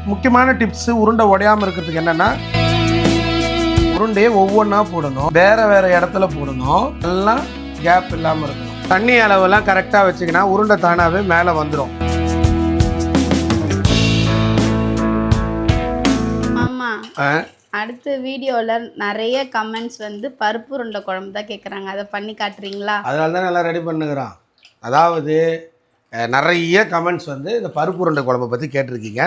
முக்கியமான டிப்ஸு உருண்டை உடையாமல் இருக்கிறதுக்கு என்னென்னா உருண்டையை ஒவ்வொன்றா போடணும், வேறு இடத்துல போடணும், எல்லாம் கேப் இல்லாமல் இருக்கணும். தண்ணி அளவெல்லாம் கரெக்டாக வச்சிங்கன்னா உருண்டை தானாகவே மேலே வந்துடும். அடுத்த வீடியோவில் நிறைய கமெண்ட்ஸ் வந்து பருப்பு உருண்டை குழம்பு தான் கேட்குறாங்க. அதை பண்ணி காட்டுறீங்களா? அதனால தான் நல்லா ரெடி பண்ணுகிறான். அதாவது நிறைய கமெண்ட்ஸ் வந்து இந்த பருப்பு உருண்டை குழம்பை பற்றி கேட்டிருக்கீங்க.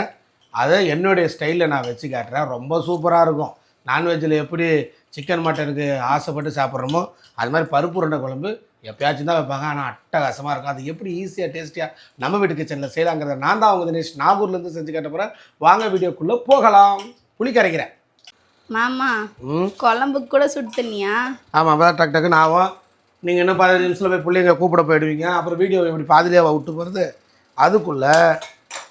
அதை என்னுடைய ஸ்டைலில் நான் வச்சு காட்டுறேன். ரொம்ப சூப்பராக இருக்கும். நான்வெஜ்ஜில் எப்படி சிக்கன் மட்டனுக்கு ஆசைப்பட்டு சாப்பிட்றோமோ அது மாதிரி பருப்பு உருண்டை குழம்பு எப்பயாச்சும் தான் வைப்பாங்க. ஆனால் அட்டகாசமாக இருக்கும். அது எப்படி ஈஸியாக டேஸ்டியாக நம்ம வீட்டு கிச்சனில் செய்யலாங்கிறத நான் தான் அவங்க தினேஷ் நாகூர்லேருந்து செஞ்சு காட்ட போகிறேன். வாங்க வீடியோக்குள்ளே போகலாம். புளி கரைக்கிறேன் மாமா. குழம்புக்கு கூட சுடு தண்ணியா? ஆமாம், அப்போ தான் டக்கு டக்குன்னு ஆகும். நீங்கள் இன்னும் 15 நிமிஷத்தில் போய் பிள்ளைங்க கூப்பிட போயிடுவீங்க. அப்புறம் வீடியோ எப்படி பாதிலேயே விட்டு போகிறது. அதுக்குள்ளே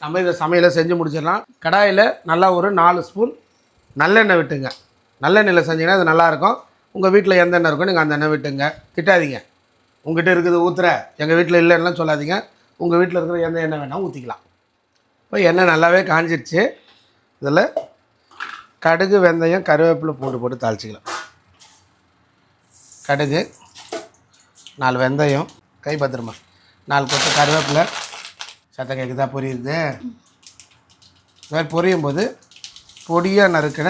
நம்ம இதை சமையலை செஞ்சு முடிச்சிடலாம். கடாயில் நல்லா ஒரு 4 ஸ்பூன் நல்லெண்ணெய் விட்டுங்க. நல்லெண்ணெயில் செஞ்சிங்கன்னா அது நல்லாயிருக்கும். உங்கள் வீட்டில் எந்த எண்ணெய் இருக்கோ நீங்கள் அந்த எண்ணெய் விட்டுங்க. திட்டாதீங்க. உங்கள்கிட்ட இருக்குது ஊற்றுற, எங்கள் வீட்டில் இல்லைன்னா சொல்லாதீங்க. உங்கள் வீட்டில் இருக்கிற எந்த எண்ணெய் வேணால் ஊற்றிக்கலாம். இப்போ எண்ணெய் நல்லாவே காஞ்சிடுச்சு. இதில் கடுகு, வெந்தயம், கருவேப்பிலை, பூண்டு போட்டு தாளிச்சிக்கலாம். கடுகு, 4 வெந்தயம், கை பத்திரமா, 4 கொத்து கருவேப்பிலை. சத்தம் கேட்குதா? பொரியுது. இந்த மாதிரி பொரியும் போது பொடியாக நறுக்கின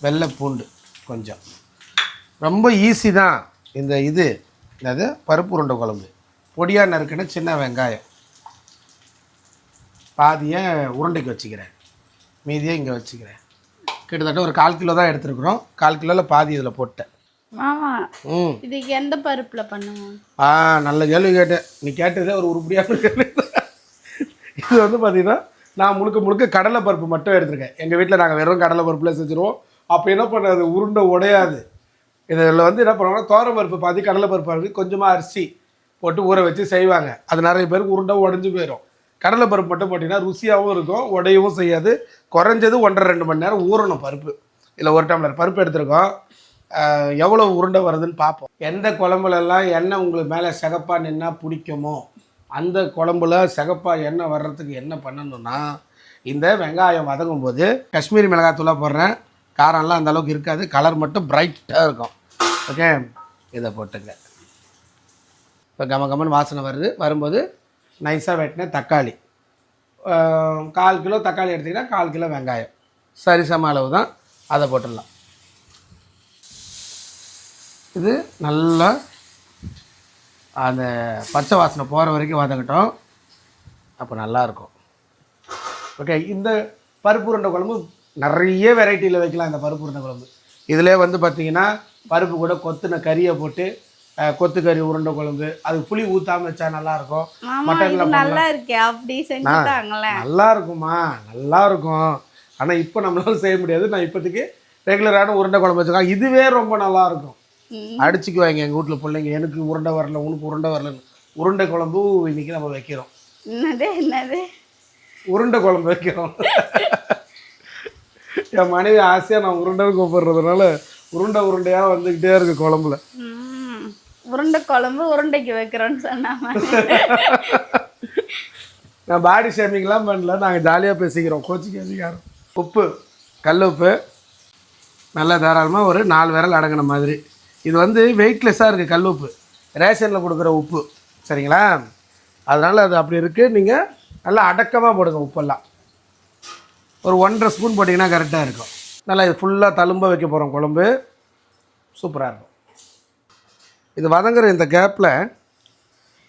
வெள்ளை பூண்டு கொஞ்சம். ரொம்ப ஈஸி தான் இது என்னது பருப்பு உருண்டை குழம்பு. பொடியாக நறுக்கின சின்ன வெங்காயம் பாதியை உருண்டைக்கு வச்சுக்கிறேன், மீதியை இங்கே வச்சுக்கிறேன். கிட்டத்தட்ட ஒரு 1/4 கிலோ தான் எடுத்துருக்குறோம். 1/4 கிலோவில் பாதி இதில் போட்டேன். மாமா இதுக்கு எந்த பருப்பில் பண்ணுவோம்? நல்ல கேள்வி கேட்டேன். நீ கேட்டதே ஒரு உருப்படியான கேள்வி. இது வந்து பார்த்தீங்கன்னா நான் முழுக்க கடலை பருப்பு மட்டும் எடுத்துருக்கேன். எங்கள் வீட்டில் நாங்கள் வெறும் கடலை பருப்பில் செஞ்சுருவோம். அப்போ என்ன பண்ணாது, உருண்டை உடையாது. இதில் வந்து என்ன பண்ணுவாங்கன்னா தோரம் பருப்பு பாதி, கடலை பருப்பு பாதி, கொஞ்சமாக அரிசி போட்டு ஊற வச்சு செய்வாங்க. அது நிறைய பேருக்கு உருண்டை உடஞ்சி போயிடும். கடலை பருப்பு மட்டும் போட்டிங்கன்னா ருசியாகவும் இருக்கும், உடையவும் செய்யாது. குறைஞ்சது 1.5-2 மணி நேரம் ஊறணும் பருப்பு. இல்லை 1 டம்ளர் பருப்பு எடுத்துருக்கோம். எவ்வளோ உருண்டை வருதுன்னு பார்ப்போம். எந்த குழம்புலலாம் எண்ணெய் உங்களுக்கு மேலே சிகப்பாக நின்னா பிடிக்குமோ அந்த குழம்புல சிகப்பாக எண்ணெய் வர்றதுக்கு என்ன பண்ணணும்னா, இந்த வெங்காயம் வதங்கும் போது காஷ்மீரி மிளகாத்தூளாக போடுறேன். காரம்லாம் அந்தளவுக்கு இருக்காது, கலர் மட்டும் பிரைட்டாக இருக்கும். ஓகே, இதை போட்டுங்க. இப்போ கமன்னு வாசனை வரும்போது நைஸாக வெட்டின தக்காளி, 1/4 கிலோ தக்காளி எடுத்திங்கன்னா 1/4 கிலோ வெங்காயம் சரிசம அளவு தான். அதை போட்டுடலாம். இது நல்லா அந்த பச்சை வாசனை போகிற வரைக்கும் வதங்கட்டும். அப்போ நல்லாயிருக்கும். ஓகே, இந்த பருப்பு உருண்டை குழம்பு நிறைய வெரைட்டியில் வைக்கலாம். இந்த பருப்பு உருண்டை குழம்பு இதிலே வந்து பார்த்திங்கன்னா பருப்பு கூட கொத்துன கறியை போட்டு கொத்து கறி உருண்டை குழம்பு, அது புளி ஊற்றாமல் வச்சா நல்லாயிருக்கும். மட்டனில் நல்லா இருக்கே, அப்படி செஞ்சுட்டாங்களே. நல்லா இருக்குமா? நல்லா இருக்கும். ஆனால் இப்போ நம்மளால செய்ய முடியாது. நான் இப்போதைக்கு ரெகுலரான உருண்டை குழம்பு வச்சுருக்கேன். இதுவே ரொம்ப நல்லாயிருக்கும். அடிச்சுக்குவாங்க எங்கள் வீட்டில் பிள்ளைங்க, எனக்கு உருண்டை வரல, உனக்கு உருண்டை வரலன்னு. உருண்டை குழம்பு இன்றைக்கி நம்ம வைக்கிறோம். என்னது உருண்டை குழம்பு வைக்கிறோம். என் மனைவி ஆசையாக நான் உருண்டைன்னு கூப்பிடுறதுனால உருண்டையாக வந்துக்கிட்டே இருக்கு குழம்புல. உருண்டை குழம்பு உருண்டைக்கு வைக்கிறோன்னு சொன்னாங்க. நான் பாடி ஷேமிங்லாம் பண்ணல, நாங்கள் ஜாலியாக பேசிக்கிறோம். கோச்சிக்காரம். உப்பு, கல் உப்பு நல்லா தாராளமாக ஒரு 4 விரல் அடங்கின மாதிரி. இது வந்து வெயிட்லெஸ்ஸாக இருக்குது கல் உப்பு, ரேஷனில் கொடுக்குற உப்பு. சரிங்களா? அதனால் அது அப்படி இருக்குது. நீங்கள் நல்லா அடக்கமாக போடுங்க. உப்பெல்லாம் ஒரு 1.5 ஸ்பூன் போட்டிங்கன்னா கரெக்டாக இருக்கும். நல்லா இது ஃபுல்லாக தழும்ப வைக்க போகிறோம். குழம்பு சூப்பராக இருக்கும். இது வதங்குற இந்த கேப்பில்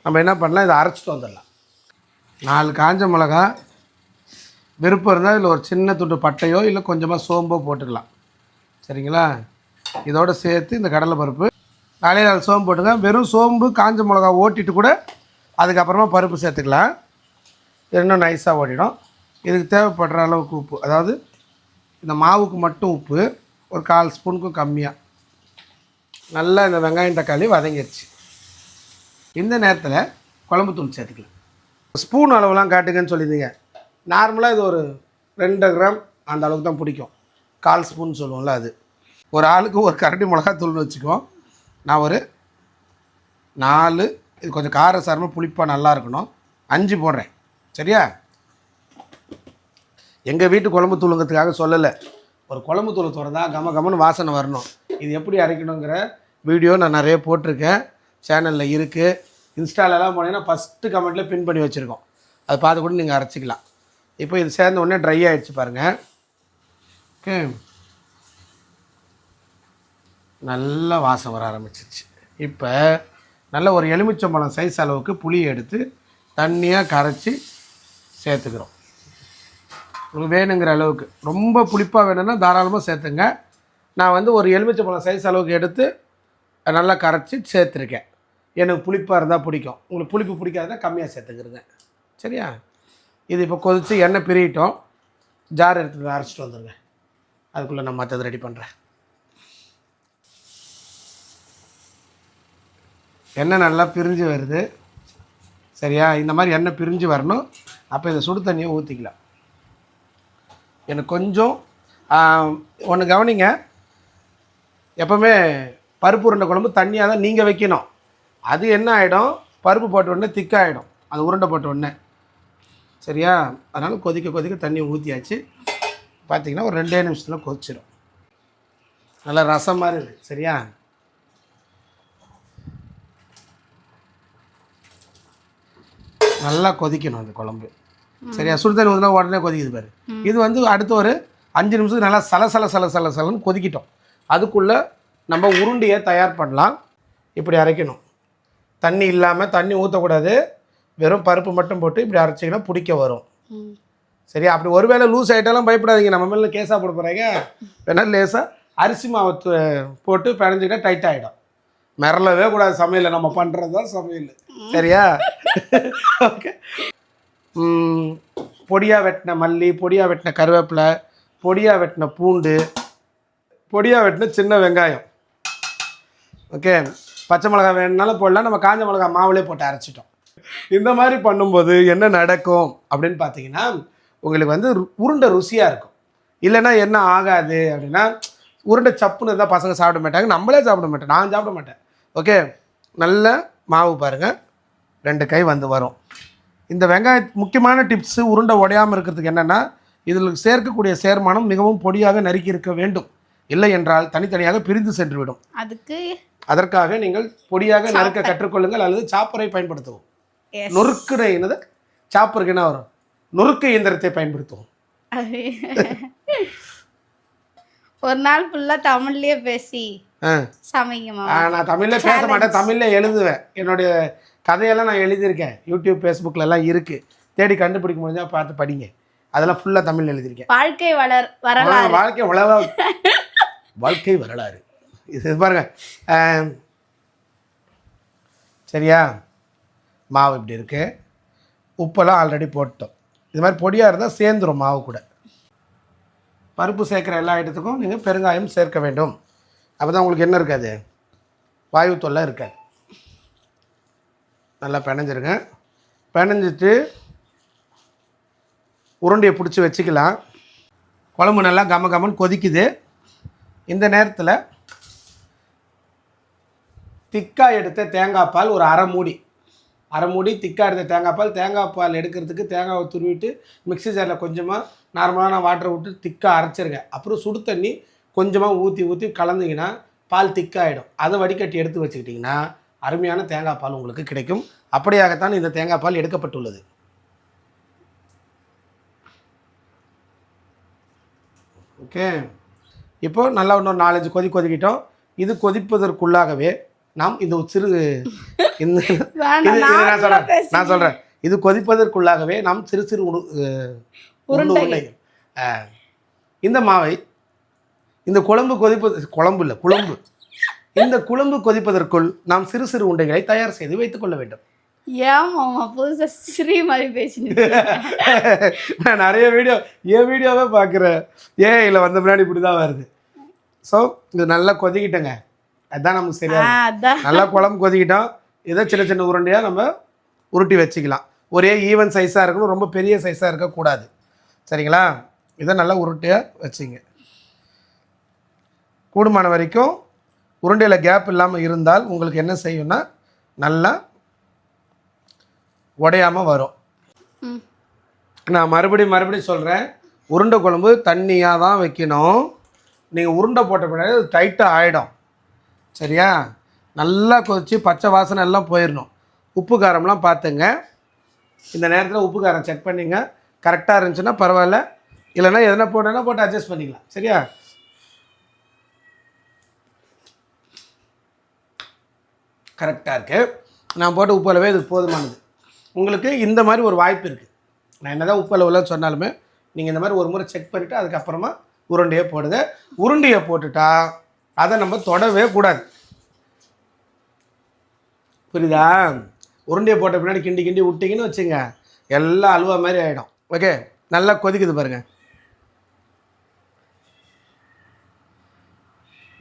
நம்ம என்ன பண்ணலாம், இதை அரைச்சிட்டு வந்துடலாம். 4 காஞ்ச மிளகா, விருப்பம் இருந்தால் இதில் ஒரு சின்ன துண்டு பட்டையோ இல்லை கொஞ்சமாக சோம்போ போட்டுக்கலாம். சரிங்களா? இதோடு சேர்த்து இந்த கடலை பருப்பு 4 சோம்பு போட்டுங்க. வெறும் சோம்பு காஞ்ச மிளகா ஓட்டிட்டு கூட அதுக்கப்புறமா பருப்பு சேர்த்துக்கலாம். இன்னும் நைஸாக ஓட்டிடும். இதுக்கு தேவைப்படுற அளவுக்கு உப்பு, அதாவது இந்த மாவுக்கு மட்டும் உப்பு ஒரு 1/4 ஸ்பூனுக்கும் கம்மியாக. நல்லா இந்த வெங்காயம் தக்காளி வதங்கிடுச்சு. இந்த நேரத்தில் குழம்பு தூள் சேர்த்துக்கலாம். ஸ்பூன் அளவுலாம் காட்டுங்கன்னு சொல்லியிருந்தீங்க. நார்மலாக இது ஒரு 2 கிராம் அந்த அளவுக்கு தான் பிடிக்கும். 1/4 ஸ்பூன் சொல்லுவோம்ல, அது ஒரு ஆளுக்கு ஒரு கரண்டி மிளகாத்தூள்னு வச்சுக்குவோம். நான் ஒரு 4, இது கொஞ்சம் காரசாரமாக புளிப்பாக நல்லா இருக்கணும், 5 போடுறேன். சரியா? எங்கள் வீட்டு குழம்பு தூளுங்கிறதுக்காக சொல்லலை. ஒரு குழம்பு தூள் திறந்தா கம கமன்னு வாசனை வரணும். இது எப்படி அரைக்கணுங்கிற வீடியோ நான் நிறைய போட்டிருக்கேன், சேனலில் இருக்குது. இன்ஸ்டாலெலாம் போனீங்கன்னா ஃபஸ்ட்டு கமெண்ட்டில் பின் பண்ணி வச்சுருக்கோம், அதை பார்த்து கூட நீங்கள் அரைச்சிக்கலாம். இப்போ இது சேர்ந்த உடனே ட்ரை ஆகிடுச்சு பாருங்கள். ஓகே, நல்லா வாசம் வர ஆரம்பிச்சிருச்சு. இப்போ நல்ல ஒரு எலுமிச்சம்பழம் சைஸ் அளவுக்கு புளியை எடுத்து தண்ணியாக கரைச்சி சேர்த்துக்கிறோம். உங்களுக்கு வேணுங்கிற அளவுக்கு. ரொம்ப புளிப்பாக வேணும்னா தாராளமாக சேர்த்துங்க. நான் வந்து ஒரு எலுமிச்சம்பழம் சைஸ் அளவுக்கு எடுத்து நல்லா கரைச்சி சேர்த்துருக்கேன். எனக்கு புளிப்பாக இருந்தால் பிடிக்கும், உங்களுக்கு புளிப்பு பிடிக்காதுன்னா கம்மியாக சேர்த்துக்கிறேங்க. சரியா? இது இப்போ கொதித்து எண்ணெய் பிரியிட்டோம். ஜார் எடுத்து அரைச்சிட்டு வந்துடுங்க. அதுக்குள்ளே நான் மற்றது ரெடி பண்ணுறேன். எண்ணெய் நல்லா பிரிஞ்சு வருது. சரியா? இந்த மாதிரி எண்ணெய் பிரிஞ்சு வரணும். அப்போ இதை சுடு தண்ணியை ஊற்றிக்கலாம். எனக்கு கொஞ்சம் ஒன்று கவனிங்க, எப்போவுமே பருப்பு உருண்டை குழம்பு தண்ணியாக தான் நீங்கள் வைக்கணும். அது என்ன ஆகிடும், பருப்பு போட்ட உடனே திக்காகிடும், அது உருண்டை போட்ட உடனே. சரியா? அதனால் கொதிக்க கொதிக்க தண்ணி ஊற்றியாச்சு. பார்த்திங்கன்னா ஒரு 2 நிமிஷத்தில் கொதிச்சிடும். நல்லா ரசம் மாதிரி இருக்குது. சரியா? நல்லா கொதிக்கணும் அந்த குழம்பு. சரியா? சுடுதண்ணி ஊற்றினா உடனே கொதிக்குது பாரு. இது வந்து அடுத்து ஒரு 5 நிமிஷத்துக்கு நல்லா சலன்னு கொதிக்கிட்டோம். அதுக்குள்ளே நம்ம உருண்டையை தயார் பண்ணலாம். இப்படி அரைக்கணும், தண்ணி இல்லாமல். தண்ணி ஊற்றக்கூடாது, வெறும் பருப்பு மட்டும் போட்டு இப்படி அரைச்சிங்கன்னா பிடிக்க வரும். சரியா? அப்படி ஒருவேளை லூஸ் ஆகிட்டாலும் பயப்படாதீங்க, நம்ம மேலே கேஸாக போட போகிறாங்க. வேணால் லேசாக அரிசி மாவு போட்டு பிணைஞ்சிக்கிட்டா டைட் ஆகிடும். மிரளவே கூடாது சமையல், நம்ம பண்ணுறது தான் சமையல். சரியா? ஓகே. பொடியாக வெட்டின மல்லி, பொடியாக வெட்டின கருவேப்பிலை, பொடியாக வெட்டின பூண்டு, பொடியாக வெட்டின சின்ன வெங்காயம். ஓகே, பச்சை மிளகாய் வேணுனாலும் போடலாம். நம்ம காஞ்ச மிளகாய் மாவுலே போட்டு அரைச்சிட்டோம். இந்த மாதிரி பண்ணும்போது என்ன நடக்கும் அப்படின்னு பார்த்தீங்கன்னா, உங்களுக்கு வந்து உருண்டை ருசியாக இருக்கும். இல்லைன்னா என்ன ஆகாது அப்படின்னா, உருண்டை சப்புன்னு இருந்தால் பசங்க சாப்பிட மாட்டாங்க, நம்மளே சாப்பிட மாட்டேன், நான் சாப்பிட மாட்டேன். ஓகே, நல்ல மாவு பாருங்கள், 2 கை வந்து வரும். இந்த வெங்காய முக்கியமான டிப்ஸு உருண்டை உடையாமல் இருக்கிறதுக்கு என்னென்னா, இதில் சேர்க்கக்கூடிய சேர்மானம் மிகவும் பொடியாக நறுக்கி இருக்க வேண்டும். இல்லை என்றால் தனித்தனியாக பிரிந்து சென்றுவிடும். அதற்காக நீங்கள் பொடியாக நறுக்க கற்றுக்கொள்ளுங்கள், அல்லது சாப்பரை பயன்படுத்தவும். நொறுக்குற என்னது சாப்பருக்கு என்ன வரும், நொறுக்கு இயந்திரத்தை பயன்படுத்துவோம். ஒரு நாள் ஃபுல்லாக தமிழ்லேயே பேசி சமைக்கமா? நான் தமிழில் பேச மாட்டேன், தமிழில் எழுதுவேன். என்னுடைய கதையெல்லாம் நான் எழுதியிருக்கேன், யூடியூப் ஃபேஸ்புக்கிலலாம் இருக்குது, தேடி கண்டுபிடிக்க முடிஞ்சால் பார்த்து படிங்க. அதெல்லாம் ஃபுல்லாக தமிழில் எழுதியிருக்கேன். வாழ்க்கை வரலாறு, வாழ்க்கை வரலாறு. இது பாருங்க. சரியா? மாவு இப்படி இருக்குது, உப்பெல்லாம் ஆல்ரெடி போட்டோம். இது மாதிரி பொடியாக இருந்தால் சேர்ந்துடும் மாவு கூட. பருப்பு சேர்க்குற எல்லா ஐட்டத்துக்கும் நீங்கள் பெருங்காயம் சேர்க்க வேண்டும். அப்போ தான் உங்களுக்கு என்ன இருக்காது, வாயு தொல்லை இருக்காது. நல்லா பிணைஞ்சிருங்க. பிணைஞ்சிட்டு உருண்டையை பிடிச்சி வச்சுக்கலாம். குழம்பு நல்லா கமன்னு கொதிக்குது. இந்த நேரத்தில் திக்காய் எடுத்த தேங்காய் பால் ஒரு அரை மூடி திக்காய் எடுத்த தேங்காய் பால் எடுக்கிறதுக்கு தேங்காவை துருவிட்டு மிக்ஸி ஜாரில் கொஞ்சமாக நார்மலான வாட்டரை விட்டு திக்காக அரைச்சிருங்க. அப்புறம் சுடு தண்ணி கொஞ்சமாக ஊற்றி கலந்திங்கன்னா பால் திக்காகிடும். அதை வடிகட்டி எடுத்து வச்சுக்கிட்டிங்கன்னா அருமையான தேங்காய் பால் உங்களுக்கு கிடைக்கும். அப்படியாகத்தான் இந்த தேங்காய் பால் எடுக்கப்பட்டுள்ளது. ஓகே, இப்போது நல்லா இன்னொரு 4-5 கொதிக்கிட்டோம். இது கொதிப்பதற்குள்ளாகவே நாம் இந்த சிறு நான் சொல்கிறேன், இது கொதிப்பதற்குள்ளாகவே நாம் சிறு உருண்டைகள் இந்த மாவை இந்த இந்த குழம்பு கொதிப்பதற்குள் நாம் சிறு உருண்டைகளை தயார் செய்து வைத்துக் கொள்ள வேண்டும். நான் நிறைய வீடியோவே பார்க்குறேன், இல்லை வந்த முன்னாடி இப்படி தான் வருது. ஸோ இது நல்லா கொதிக்கிட்டோங்க, அதுதான் நமக்கு சரியா. நல்லா குழம்பு கொதிக்கிட்டோம். இதை சின்ன உருண்டையாக நம்ம உருட்டி வச்சுக்கலாம். ஒரே ஈவன் சைஸாக இருக்கணும், ரொம்ப பெரிய சைஸாக இருக்கக்கூடாது. சரிங்களா? இதை நல்லா உருட்டையாக வச்சுங்க. கூடுமான வரைக்கும் உருண்டையில் கேப் இல்லாமல் இருந்தால் உங்களுக்கு என்ன செய்யும்னா நல்லா உடையாமல் வரும். நான் மறுபடியும் சொல்கிறேன், உருண்டை குழம்பு தண்ணியாக தான் வைக்கணும். நீங்கள் உருண்டை போட்ட பின்னாடி அது டைட்டாக ஆகிடும். சரியா? நல்லா கொதித்து பச்சை வாசனை எல்லாம் போயிடணும். உப்பு காரம்லாம் பார்த்துங்க. இந்த நேரத்தில் உப்பு காரம் செக் பண்ணிங்க. கரெக்டாக இருந்துச்சுன்னா பரவாயில்ல, இல்லைன்னா எதனா போட்டோன்னா போட்டு அட்ஜஸ்ட் பண்ணிக்கலாம். சரியா? கரெக்டாக இருக்குது. நான் போட்ட உப்பு அளவே இது போதுமானது. உங்களுக்கு இந்த மாதிரி ஒரு வாய்ப்பு இருக்குது. நான் என்ன தான் உப்பு அளவுலாம் சொன்னாலுமே நீங்கள் இந்த மாதிரி ஒரு முறை செக் பண்ணிவிட்டு அதுக்கப்புறமா உருண்டையை போடுங்க. உருண்டையை போட்டுட்டா அதை நம்ம தொடவே கூடாது. புரியுதா? உருண்டையை போட்ட பின்னாடி கிண்டி கிண்டி விட்டிங்கன்னு வச்சுங்க, எல்லாம் அல்வா மாதிரி ஆகிடும். ஓகே, நல்லா கொதிக்குது பாருங்கள்.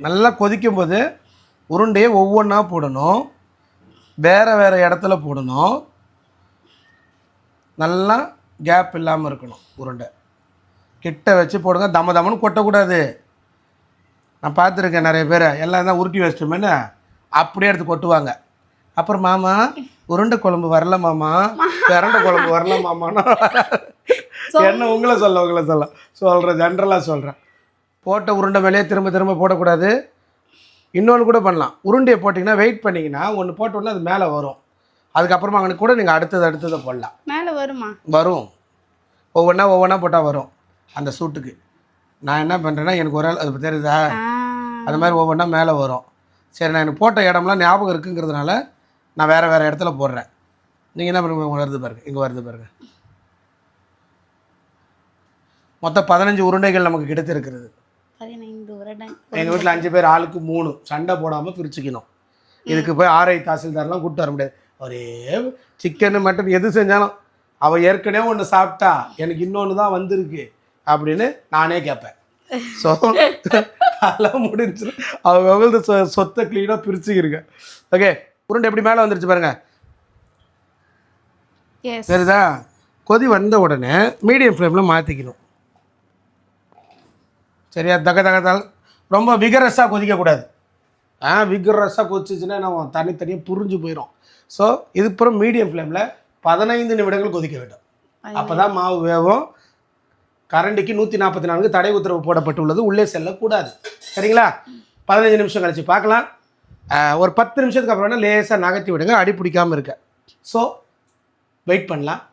நல்லா கொதிக்கும்போது உருண்டையை ஒவ்வொன்றா போடணும். வேறு வேறு இடத்துல போடணும். நல்லா கேப் இல்லாமல் இருக்கணும். உருண்டை கிட்ட வச்சு போடுங்க. தம தமன்னு கொட்டக்கூடாது. நான் பார்த்துருக்கேன் நிறைய பேர் எல்லாம் தான் உருட்டி வச்சிட்டோமேன்னு அப்படியே எடுத்து கொட்டுவாங்க. அப்புறம் மாமா உருண்டை குழம்பு வரல மாமா, பிரண்டை குழம்பு வரல மாமான்னா என்ன உங்களை சொல்கிறேன், ஜென்ரலாக சொல்கிறேன். போட்ட உருண்டை மேலேயே திரும்ப திரும்ப போடக்கூடாது. இன்னொன்று கூட பண்ணலாம். உருண்டையை போட்டிங்கன்னா வெயிட் பண்ணிங்கன்னா ஒன்று போட்டோன்னா அது மேலே வரும். அதுக்கப்புறமா அங்கே கூட நீங்கள் அடுத்ததை போடலாம். மேலே வருமா? வரும். ஒவ்வொன்றா போட்டால் வரும். அந்த சூட்டுக்கு நான் என்ன பண்ணுறேன்னா, எனக்கு ஒரு ஆள் அது தெரியுதா, அது மாதிரி ஒவ்வொன்றா மேலே வரும். சரி, நான் எனக்கு போட்ட இடம்லாம் ஞாபகம் இருக்குங்கிறதுனால நான் வேறு இடத்துல போடுறேன். நீங்கள் என்ன பண்ணுங்க, வருது பாருங்கள், இங்கே வருது பாருங்கள். மொத்தம் 15 உருண்டைகள் நமக்கு கிடைத்திருக்கிறது. 15 உருண்டை. எங்கள் வீட்டில் 5 பேர், ஆளுக்கு 3. சண்டை போடாமல் பிரிச்சுக்கணும். இதுக்கு போய் ஆர்ஐ தாசில்தார்லாம் கூப்பிட்டு வர முடியாது. ஒரே சிக்கனு மட்டன் எது செஞ்சாலும் அவள் ஏற்கனவே ஒன்று சாப்பிட்டா எனக்கு இன்னொன்று தான் வந்திருக்கு அப்படின்னு நானே கேட்பேன். ஸோ அதெல்லாம் முடிஞ்சிடும். அவங்க சொத்தை க்ளீனாக பிரிச்சுக்கிருங்க. ஓகே, உருண்டை எப்படி மேலே வந்துருச்சு பாருங்கள். சரிதா? கொதி வந்த உடனே மீடியம் ஃப்ளேமில் மாற்றிக்கணும். சரியா? தகதால் ரொம்ப விகரஸாக கொதிக்கக்கூடாது. விகரஸாக கொதிச்சுன்னா நம்ம தனித்தனியாக புரிஞ்சு போயிடும். ஸோ இதுக்கப்புறம் மீடியம் ஃப்ளேமில் 15 நிமிடங்கள் கொதிக்க வேண்டும். அப்போ தான் மாவு வேகும். கரண்டிக்கு 144 தடை உத்தரவு போடப்பட்டுள்ளது, உள்ளே செல்லக்கூடாது. சரிங்களா? 15 நிமிஷம் கழிச்சு பார்க்கலாம். ஒரு 10 நிமிஷத்துக்கு அப்புறம் லேசாக நகர்த்தி விடுங்க, அடி பிடிக்காமல் இருக்க. ஸோ வெயிட் பண்ணலாம்.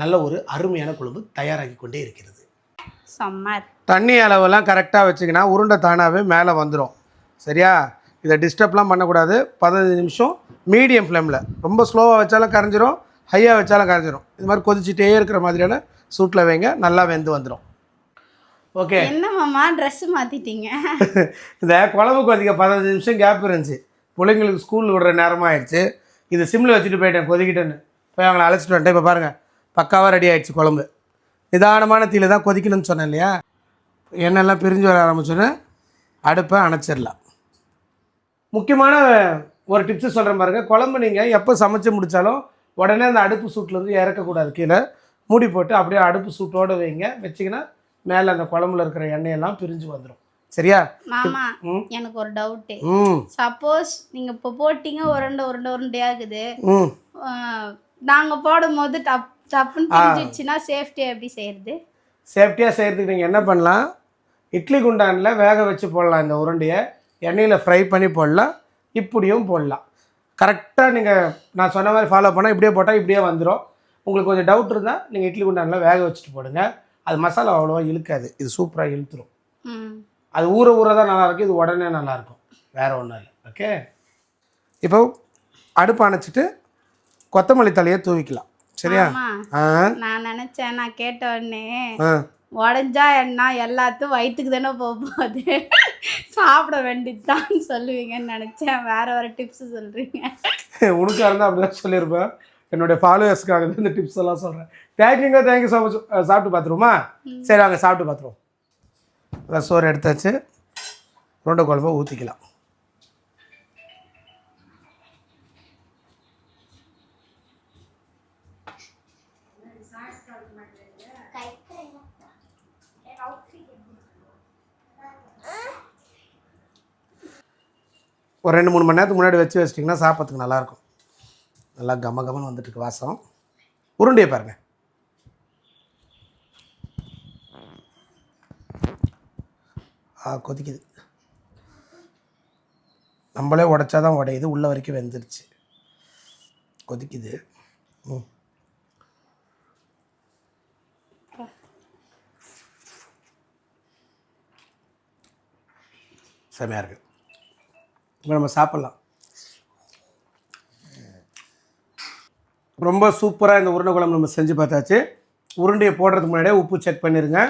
நல்ல ஒரு அருமையான குழம்பு தயாராகி கொண்டே இருக்கிறது. தண்ணி அளவெல்லாம் கரெக்டாக வச்சிங்கன்னா உருண்டை தானாகவே மேலே வந்துடும். சரியா? இதை டிஸ்டர்ப்லாம் பண்ணக்கூடாது. 15 நிமிஷம் மீடியம் ஃப்ளேமில். ரொம்ப ஸ்லோவாக வச்சாலும் கரைஞ்சிரும், ஹையாக வச்சாலும் கரைஞ்சிரும். இது மாதிரி கொதிச்சுட்டே இருக்கிற மாதிரியான சூட்டில் வைங்க, நல்லா வெந்து வந்துடும். ஓகே. என்ன மாமா ட்ரெஸ் மாற்றிட்டீங்க? இந்த குழம்பு கொதிக்க 15 நிமிஷம் கேப் இருந்துச்சு. பிள்ளைங்களுக்கு ஸ்கூல் விடுற நேரமாக ஆயிடுச்சு. இது சிம்மில் வச்சுட்டு போயிட்டேன் கொதிக்கிட்டேன்னு. போய் அவங்களை அழைச்சிட்டு வந்துட்டேன். இப்போ பாருங்கள், பக்காவாக ரெடி ஆகிடுச்சு குழம்பு. நிதானமான தீயில் தான் கொதிக்கணும்னு சொன்னேன் இல்லையா? எண்ணெய்லாம் பிரிஞ்சு வர ஆரம்பிச்சோன்னே அடுப்பை அணைச்சிடலாம். முக்கியமான ஒரு டிப்ஸு சொல்கிறேன் பாருங்கள். குழம்பு நீங்கள் எப்போ சமைச்சு முடித்தாலும் உடனே அந்த அடுப்பு சூட்டிலேருந்து இறக்கக்கூடாது. கீழே மூடி போட்டு அப்படியே அடுப்பு சூட்டோடு வைங்க. வச்சிங்கன்னா மேலே அந்த குழம்புல இருக்கிற எண்ணெயெல்லாம் பிரிஞ்சு வந்துடும். சரியா? மாமா, எனக்கு ஒரு டவுட்டு. சப்போஸ் நீங்கள் இப்போ போட்டிங்க உருண்டையாகுது, நாங்கள் போடும் போது டப்புன்னு பிரிஞ்சிடுச்சுன்னா சேஃப்டியாக எப்படி செய்கிறது? சேஃப்டியாக செய்கிறதுக்கு நீங்கள் என்ன பண்ணலாம், இட்லி குண்டானில் வேக வச்சு போடலாம். இந்த உருண்டையை எண்ணெயில் ஃப்ரை பண்ணி போடலாம், இப்படியும் போடலாம். கரெக்டாக நீங்கள் நான் சொன்ன மாதிரி ஃபாலோ பண்ணால் இப்படியே போட்டால் இப்படியே வந்துடும். உங்களுக்கு கொஞ்சம் டவுட் இருந்தால் நீங்கள் இட்லி குண்டானில் வேக வச்சுட்டு போடுங்க. அது மசாலா அவ்வளோவா இழுக்காது, இது சூப்பராக இழுத்துரும். அது ஊற தான் நல்லாயிருக்கும், இது உடனே நல்லாயிருக்கும், வேறு ஒன்றும் இல்லை. ஓகே, இப்போ அடுப்பு அணைச்சிட்டு கொத்தமல்லி தலையை தூவிக்கலாம். சரியா? நான் நினச்சேன், நான் கேட்ட உடனே உடஞ்சா என்ன எல்லாத்தையும் வயிற்றுக்கு தானே போகுது, சாப்பிட வேண்டியதுதான் சொல்லுவீங்கன்னு நினச்சேன். வேறு டிப்ஸ் சொல்கிறீங்க. உனக்காக இருந்தால் அப்படி தான் சொல்லியிருப்பேன். என்னுடைய ஃபாலோவர்ஸ்க்காக தான் இந்த டிப்ஸ் எல்லாம் சொல்கிறேன். Thank you so much. சாப்பிட்டு பார்த்துருவோமா? சரி, வாங்க சாப்பிட்டு பார்த்துருவோம். அதான் சோறு எடுத்தாச்சு. உருண்டை குழம்பை ஊற்றிக்கலாம். ஒரு 2-3 மணி நேரத்துக்கு முன்னாடி வச்சிட்டிங்கன்னா சாப்பிட்றதுக்கு நல்லாயிருக்கும். நல்லா கமகமன்னு வந்துட்டுருக்கு வாசம். உருண்டையை பாருங்கள். கொதிக்குது. நம்மளே உடைச்சா தான் உடையுது, உள்ள வரைக்கும் வெந்துருச்சு. கொதிக்குது. செமையாக இருக்குது. இப்போ நம்ம சாப்பிட்லாம். ரொம்ப சூப்பராக இந்த உருண்டை குழம்பு நம்ம செஞ்சு பார்த்தாச்சு. உருண்டையை போடுறதுக்கு முன்னாடியே உப்பு செக் பண்ணிடுங்க.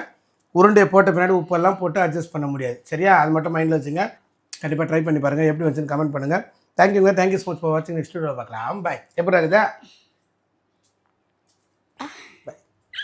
உருண்டையை போட்ட பின்னாடி உப்பெல்லாம் போட்டு அட்ஜஸ்ட் பண்ண முடியாது. சரியா? அது மட்டும் மைண்டில் வச்சுங்க. கண்டிப்பாக ட்ரை பண்ணி பாருங்கள். எப்படி வச்சுன்னு கமெண்ட் பண்ணுங்கள். தேங்க்யூங்க. தேங்க்யூ ஸோ மச் ஃபார் வாட்சிங். நெக்ஸ்ட் வீடியோ பார்க்கலாம். பாய். எப்படி இருக்குதா?